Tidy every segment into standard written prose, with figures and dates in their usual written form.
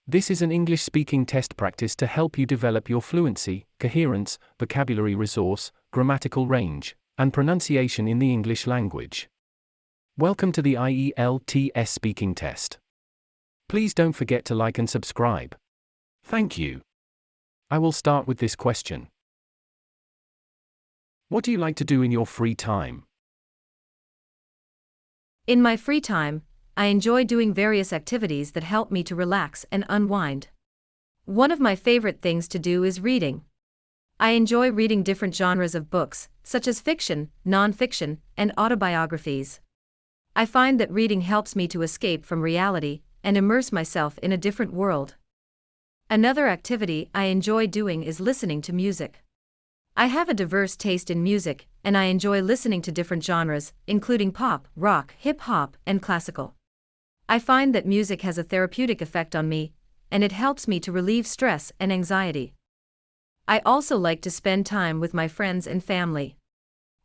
This is an English speaking test practice to help you develop your fluency, coherence, vocabulary resource, grammatical range, and pronunciation in the English language. Welcome to the IELTS speaking test. Please don't forget to like and subscribe. Thank you. I will start with this question. What do you like to do in your free time? In my free time, I enjoy doing various activities that help me to relax and unwind. One of my favorite things to do is reading. I enjoy reading different genres of books, such as fiction, non-fiction, and autobiographies. I find that reading helps me to escape from reality and immerse myself in a different world. Another activity I enjoy doing is listening to music. I have a diverse taste in music, and I enjoy listening to different genres, including pop, rock, hip-hop, and classical. I find that music has a therapeutic effect on me, and it helps me to relieve stress and anxiety. I also like to spend time with my friends and family.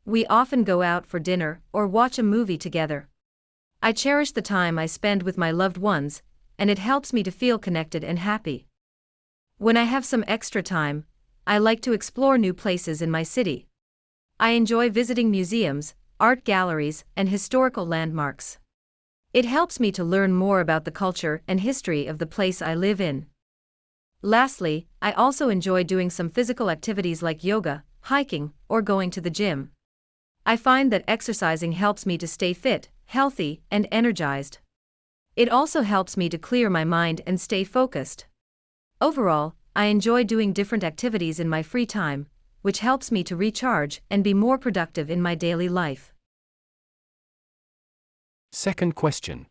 We often go out for dinner or watch a movie together. I cherish the time I spend with my loved ones, and it helps me to feel connected and happy. When I have some extra time, I like to explore new places in my city. I enjoy visiting museums, art galleries, and historical landmarks. It helps me to learn more about the culture and history of the place I live in. Lastly, I also enjoy doing some physical activities like yoga, hiking, or going to the gym. I find that exercising helps me to stay fit, healthy, and energized. It also helps me to clear my mind and stay focused. Overall, I enjoy doing different activities in my free time, which helps me to recharge and be more productive in my daily life. Second question.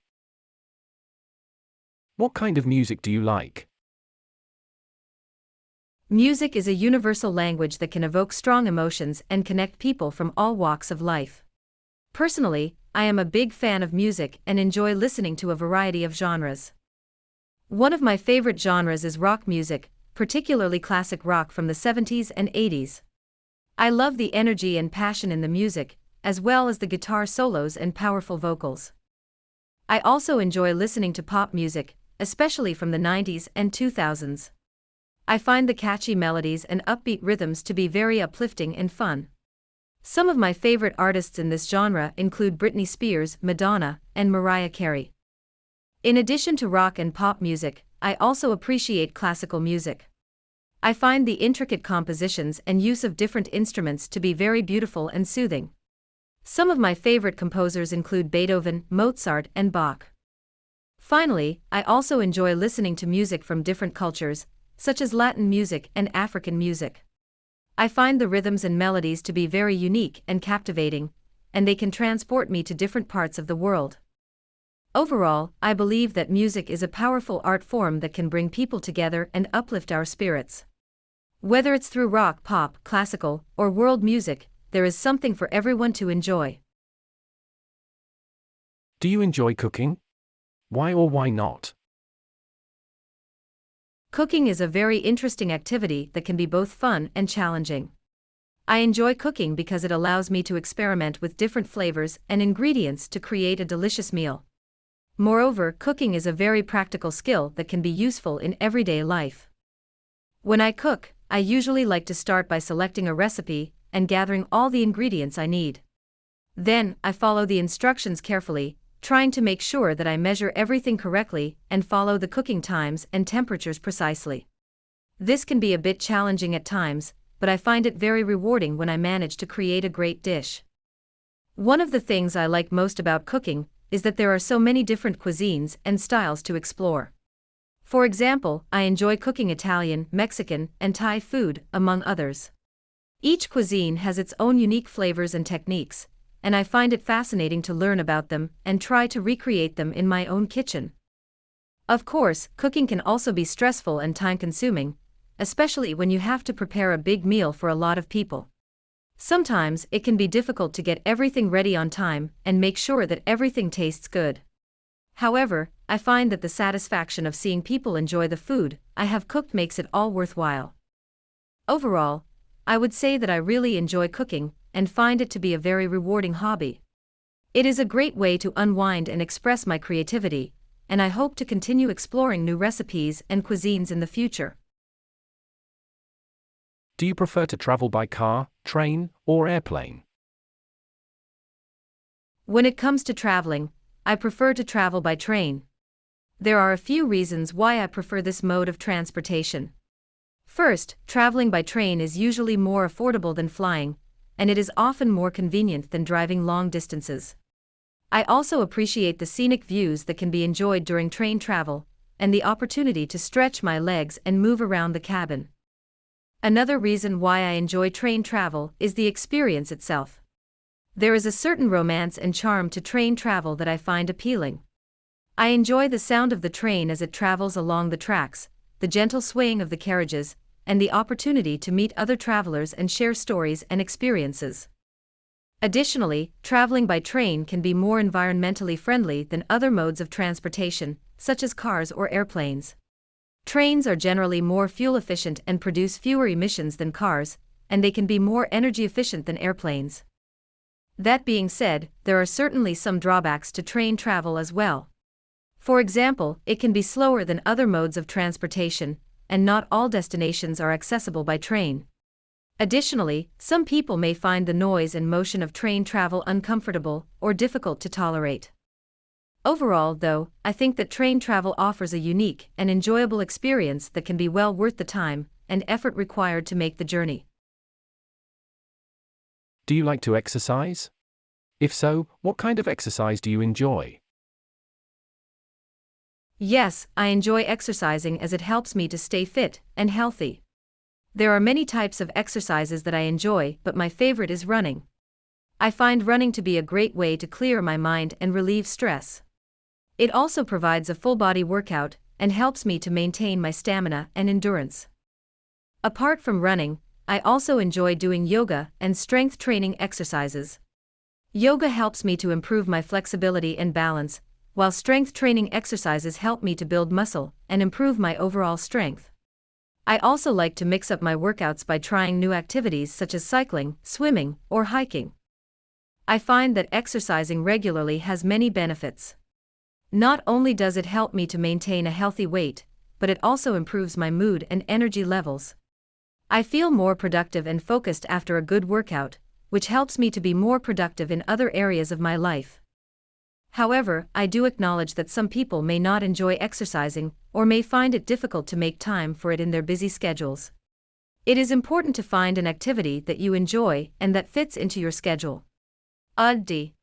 What kind of music do you like? Music is a universal language that can evoke strong emotions and connect people from all walks of life. Personally, I am a big fan of music and enjoy listening to a variety of genres. One of my favorite genres is rock music, particularly classic rock from the 70s and 80s. I love the energy and passion in the music, as well as the guitar solos and powerful vocals. I also enjoy listening to pop music, especially from the 90s and 2000s. I find the catchy melodies and upbeat rhythms to be very uplifting and fun. Some of my favorite artists in this genre include Britney Spears, Madonna, and Mariah Carey. In addition to rock and pop music, I also appreciate classical music. I find the intricate compositions and use of different instruments to be very beautiful and soothing. Some of my favorite composers include Beethoven, Mozart, and Bach. Finally, I also enjoy listening to music from different cultures, such as Latin music and African music. I find the rhythms and melodies to be very unique and captivating, and they can transport me to different parts of the world. Overall, I believe that music is a powerful art form that can bring people together and uplift our spirits. Whether it's through rock, pop, classical, or world music, there is something for everyone to enjoy. Do you enjoy cooking? Why or why not? Cooking is a very interesting activity that can be both fun and challenging. I enjoy cooking because it allows me to experiment with different flavors and ingredients to create a delicious meal. Moreover, cooking is a very practical skill that can be useful in everyday life. When I cook, I usually like to start by selecting a recipe and gathering all the ingredients I need. Then, I follow the instructions carefully, trying to make sure that I measure everything correctly and follow the cooking times and temperatures precisely. This can be a bit challenging at times, but I find it very rewarding when I manage to create a great dish. One of the things I like most about cooking is that there are so many different cuisines and styles to explore. For example, I enjoy cooking Italian, Mexican, and Thai food, among others. Each cuisine has its own unique flavors and techniques, and I find it fascinating to learn about them and try to recreate them in my own kitchen. Of course, cooking can also be stressful and time-consuming, especially when you have to prepare a big meal for a lot of people. Sometimes it can be difficult to get everything ready on time and make sure that everything tastes good. However, I find that the satisfaction of seeing people enjoy the food I have cooked makes it all worthwhile. Overall, I would say that I really enjoy cooking and find it to be a very rewarding hobby. It is a great way to unwind and express my creativity, and I hope to continue exploring new recipes and cuisines in the future. Do you prefer to travel by car, train, or airplane? When it comes to traveling, I prefer to travel by train. There are a few reasons why I prefer this mode of transportation. First, traveling by train is usually more affordable than flying, and it is often more convenient than driving long distances. I also appreciate the scenic views that can be enjoyed during train travel, and the opportunity to stretch my legs and move around the cabin. Another reason why I enjoy train travel is the experience itself. There is a certain romance and charm to train travel that I find appealing. I enjoy the sound of the train as it travels along the tracks, the gentle swaying of the carriages, and the opportunity to meet other travelers and share stories and experiences. Additionally, traveling by train can be more environmentally friendly than other modes of transportation, such as cars or airplanes. Trains are generally more fuel efficient and produce fewer emissions than cars, and they can be more energy efficient than airplanes. That being said, there are certainly some drawbacks to train travel as well. For example, it can be slower than other modes of transportation, and not all destinations are accessible by train. Additionally, some people may find the noise and motion of train travel uncomfortable or difficult to tolerate. Overall, though, I think that train travel offers a unique and enjoyable experience that can be well worth the time and effort required to make the journey. Do you like to exercise? If so, what kind of exercise do you enjoy? Yes, I enjoy exercising as it helps me to stay fit and healthy. There are many types of exercises that I enjoy, but my favorite is running. I find running to be a great way to clear my mind and relieve stress. It also provides a full-body workout and helps me to maintain my stamina and endurance. Apart from running, I also enjoy doing yoga and strength training exercises. Yoga helps me to improve my flexibility and balance, while strength training exercises help me to build muscle and improve my overall strength. I also like to mix up my workouts by trying new activities such as cycling, swimming, or hiking. I find that exercising regularly has many benefits. Not only does it help me to maintain a healthy weight, but it also improves my mood and energy levels. I feel more productive and focused after a good workout, which helps me to be more productive in other areas of my life. However, I do acknowledge that some people may not enjoy exercising or may find it difficult to make time for it in their busy schedules. It is important to find an activity that you enjoy and that fits into your schedule. Addi.